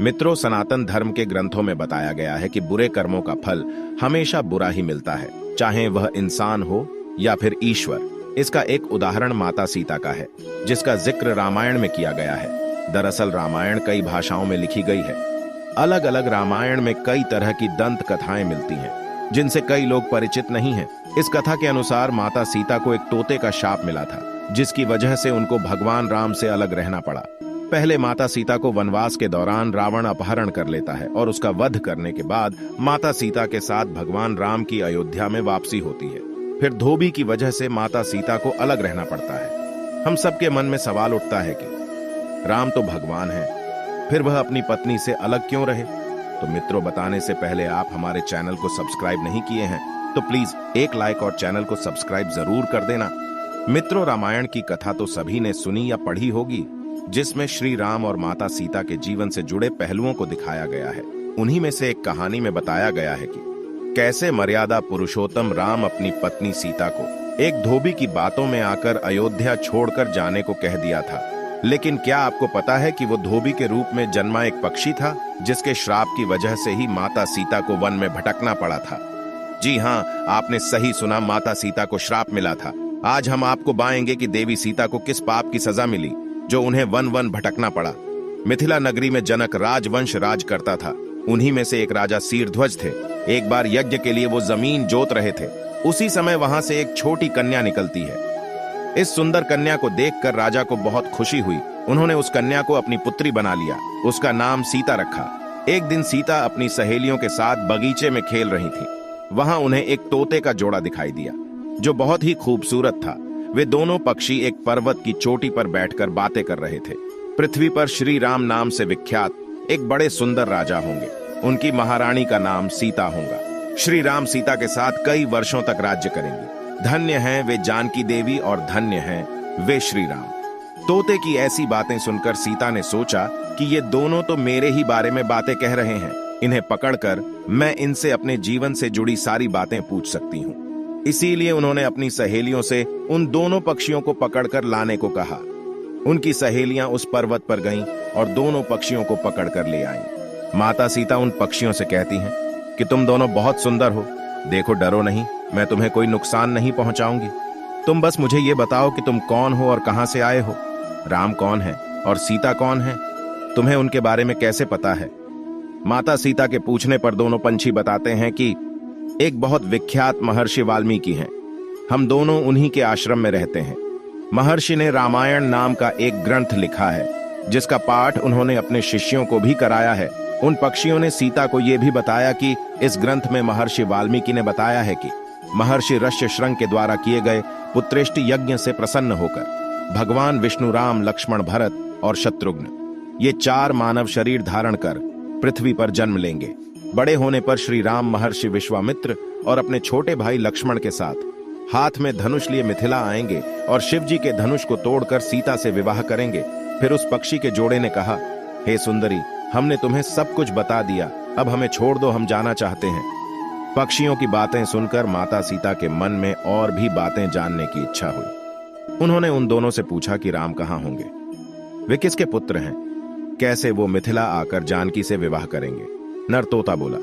मित्रों, सनातन धर्म के ग्रंथों में बताया गया है कि बुरे कर्मों का फल हमेशा बुरा ही मिलता है, चाहे वह इंसान हो या फिर ईश्वर। इसका एक उदाहरण माता सीता का है, जिसका जिक्र रामायण में किया गया है। दरअसल रामायण कई भाषाओं में लिखी गई है। अलग अलग रामायण में कई तरह की दंत कथाएं मिलती हैं, जिनसे कई लोग परिचित नहीं हैं। इस कथा के अनुसार माता सीता को एक तोते का शाप मिला था, जिसकी वजह से उनको भगवान राम से अलग रहना पड़ा। पहले माता सीता को वनवास के दौरान रावण अपहरण कर लेता है और उसका वध करने के बाद माता सीता के साथ भगवान राम की अयोध्या में वापसी होती है। फिर धोबी की वजह से माता सीता को अलग रहना पड़ता है। हम सबके मन में सवाल उठता है कि राम तो भगवान है, फिर वह अपनी पत्नी से अलग क्यों रहे? तो मित्रों, बताने से पहले आप हमारे चैनल को सब्सक्राइब नहीं किए हैं तो प्लीज एक लाइक और चैनल को सब्सक्राइब जरूर कर देना। मित्रों, रामायण की कथा तो सभी ने सुनी या पढ़ी होगी, जिसमें श्री राम और माता सीता के जीवन से जुड़े पहलुओं को दिखाया गया है। उन्हीं में से एक कहानी में बताया गया है कि कैसे मर्यादा पुरुषोत्तम राम अपनी पत्नी सीता को एक धोबी की बातों में आकर अयोध्या छोड़कर जाने को कह दिया था। लेकिन क्या आपको पता है कि वो धोबी के रूप में जन्मा एक पक्षी था, जिसके श्राप की वजह से ही माता सीता को वन में भटकना पड़ा था। जी हाँ, आपने सही सुना, माता सीता को श्राप मिला था। आज हम आपको बताएंगे कि देवी सीता को किस पाप की सजा मिली, जो उन्हें वन वन भटकना पड़ा। मिथिला नगरी में जनक राजवंश राज करता था। उन्हीं में से एक राजा शीरध्वज थे। एक बार यज्ञ के लिए वो जमीन जोत रहे थे। उसी समय वहां से एक छोटी कन्या निकलती है। इस सुंदर कन्या को देखकर राजा को बहुत खुशी हुई। उन्होंने उस कन्या को अपनी पुत्री बना लिया। उसका नाम सीता रखा। एक दिन सीता अपनी सहेलियों के साथ बगीचे में खेल रही थी। वहां उन्हें एक तोते का जोड़ा दिखाई दिया, जो बहुत ही खूबसूरत था। वे दोनों पक्षी एक पर्वत की चोटी पर बैठकर बातें कर रहे थे। पृथ्वी पर श्री राम नाम से विख्यात एक बड़े सुंदर राजा होंगे। उनकी महारानी का नाम सीता होगा। श्री राम सीता के साथ कई वर्षों तक राज्य करेंगे। धन्य हैं वे जानकी देवी और धन्य हैं वे श्री राम। तोते की ऐसी बातें सुनकर सीता ने सोचा कि ये दोनों तो मेरे ही बारे में बातें कह रहे हैं। इन्हें पकड़कर मैं इनसे अपने जीवन से जुड़ी सारी बातें पूछ सकती हूँ। इसीलिए उन्होंने अपनी सहेलियों से उन दोनों पक्षियों को पकड़कर लाने को कहा। उनकी सहेलियां उस पर्वत पर गईं और दोनों पक्षियों को पकड़कर ले आईं। माता सीता उन पक्षियों से कहती हैं कि तुम दोनों बहुत सुंदर हो। देखो, डरो नहीं, मैं तुम्हें कोई नुकसान नहीं पहुंचाऊंगी। तुम बस मुझे ये बताओ कि तुम कौन हो और कहां से आए हो। राम कौन है और सीता कौन है? तुम्हें उनके बारे में कैसे पता है? माता सीता के पूछने पर दोनों पंछी बताते हैं कि एक बहुत विख्यात महर्षि वाल्मीकि हैं। हम दोनों उन्हीं के आश्रम में रहते हैं। महर्षि ने रामायण नाम का एक ग्रंथ लिखा है, जिसका पाठ उन्होंने अपने शिष्यों को भी कराया है। उन पक्षियों ने सीता को यह भी बताया कि इस ग्रंथ में महर्षि वाल्मीकि ने बताया है कि महर्षि ऋष्यशृंग के द्वारा किए गए पुत्रेष्टि यज्ञ से प्रसन्न होकर भगवान विष्णु, राम, लक्ष्मण, भरत और शत्रुघ्न ये 4 मानव शरीर धारण कर पृथ्वी पर जन्म लेंगे। बड़े होने पर श्री राम महर्षि विश्वामित्र और अपने छोटे भाई लक्ष्मण के साथ हाथ में धनुष लिए मिथिला आएंगे और शिव जी के धनुष को तोड़कर सीता से विवाह करेंगे। फिर उस पक्षी के जोड़े ने कहा, हे सुंदरी, हमने तुम्हें सब कुछ बता दिया, अब हमें छोड़ दो, हम जाना चाहते हैं। पक्षियों की बातें सुनकर माता सीता के मन में और भी बातें जानने की इच्छा हुई। उन्होंने उन दोनों से पूछा कि राम कहाँ होंगे, वे किसके पुत्र हैं, कैसे वो मिथिला आकर जानकी से विवाह करेंगे। नर तोता बोला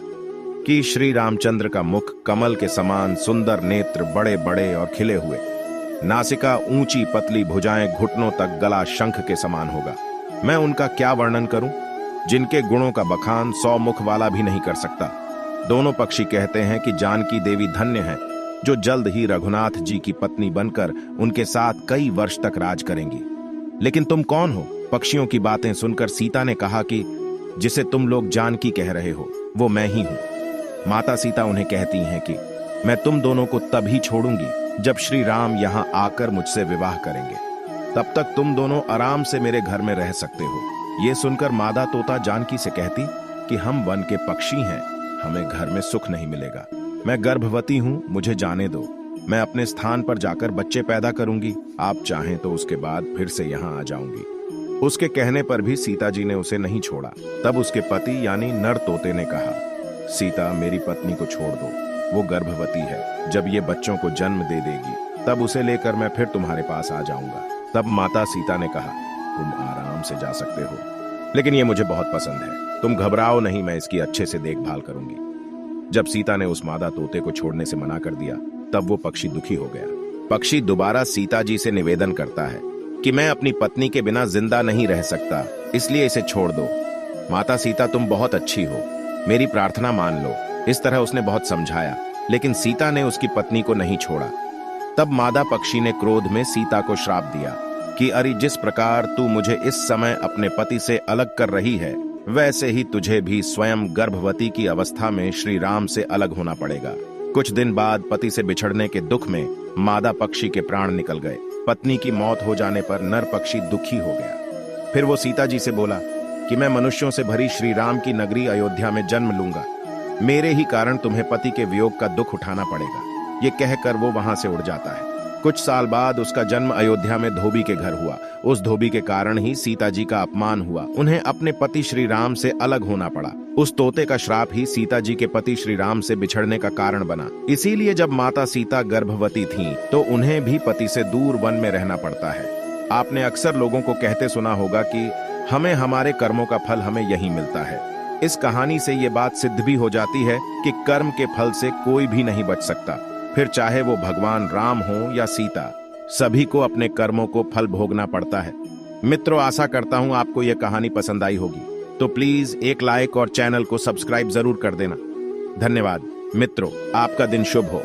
कि श्री रामचंद्र का मुख कमल के समान, सुंदर नेत्र बड़े बड़े और खिले हुए, नासिका ऊंची पतली, भुजाएं घुटनों तक, गला शंख के समान होगा। मैं उनका क्या वर्णन करूं, जिनके गुणों का बखान 100 मुख वाला भी नहीं कर सकता। दोनों पक्षी कहते हैं कि जानकी देवी धन्य है, जो जल्द ही रघुनाथ जी की पत्नी बनकर उनके साथ कई वर्ष तक राज करेंगी। लेकिन तुम कौन हो? पक्षियों की बातें सुनकर सीता ने कहा कि जिसे तुम लोग जानकी कह रहे हो, वो मैं ही हूं। माता सीता उन्हें कहती हैं कि मैं तुम दोनों को तभी छोड़ूंगी जब श्री राम यहां आकर मुझसे विवाह करेंगे। तब तक तुम दोनों आराम से मेरे घर में रह सकते हो। ये सुनकर मादा तोता जानकी से कहती कि हम वन के पक्षी हैं, हमें घर में सुख नहीं मिलेगा। मैं गर्भवती हूं, मुझे जाने दो। मैं अपने स्थान पर जाकर बच्चे पैदा करूंगी। आप चाहें तो उसके बाद फिर से यहाँ आ जाऊंगी। उसके कहने पर भी सीता जी ने उसे नहीं छोड़ा। तब उसके पति यानी नर तोते ने कहा, सीता, मेरी पत्नी को छोड़ दो, वो गर्भवती है। जब ये बच्चों को जन्म दे देगी, तब उसे लेकर मैं फिर तुम्हारे पास आ जाऊंगा। तब माता सीता ने कहा, तुम आराम से जा सकते हो। लेकिन ये मुझे बहुत पसंद है। तुम घबराओ नहीं, मैं इसकी अच्छे से देखभाल करूंगी। जब सीता ने उस मादा तोते को छोड़ने से मना कर दिया, तब वो पक्षी दुखी हो गया। पक्षी दोबारा सीता जी से निवेदन करता है कि मैं अपनी पत्नी के बिना जिंदा नहीं रह सकता, इसलिए इसे छोड़ दो। माता सीता, तुम बहुत अच्छी हो, मेरी प्रार्थना मान लो। इस तरह उसने बहुत समझाया, लेकिन सीता ने उसकी पत्नी को नहीं छोड़ा। तब मादा पक्षी ने क्रोध में सीता को श्राप दिया कि अरे, जिस प्रकार तू मुझे इस समय अपने पति से अलग कर रही है, वैसे ही तुझे भी स्वयं गर्भवती की अवस्था में श्री राम से अलग होना पड़ेगा। कुछ दिन बाद पति से बिछड़ने के दुख में मादा पक्षी के प्राण निकल गए। पत्नी की मौत हो जाने पर नर पक्षी दुखी हो गया। फिर वो सीता जी से बोला कि मैं मनुष्यों से भरी श्री राम की नगरी अयोध्या में जन्म लूंगा, मेरे ही कारण तुम्हें पति के वियोग का दुख उठाना पड़ेगा। ये कहकर वो वहां से उड़ जाता है। कुछ साल बाद उसका जन्म अयोध्या में धोबी के घर हुआ। उस धोबी के कारण ही सीता जी का अपमान हुआ, उन्हें अपने पति श्री राम से अलग होना पड़ा। उस तोते का श्राप ही सीता जी के पति श्री राम से बिछड़ने का कारण बना। इसीलिए जब माता सीता गर्भवती थीं, तो उन्हें भी पति से दूर वन में रहना पड़ता है। आपने अक्सर लोगों को कहते सुना होगा कि हमें हमारे कर्मों का फल हमें यहीं मिलता है। इस कहानी से ये बात सिद्ध भी हो जाती है कि कर्म के फल से कोई भी नहीं बच सकता, फिर चाहे वो भगवान राम हो या सीता, सभी को अपने कर्मों को फल भोगना पड़ता है। मित्रों, आशा करता हूं आपको यह कहानी पसंद आई होगी, तो प्लीज एक लाइक और चैनल को सब्सक्राइब जरूर कर देना। धन्यवाद मित्रों, आपका दिन शुभ हो।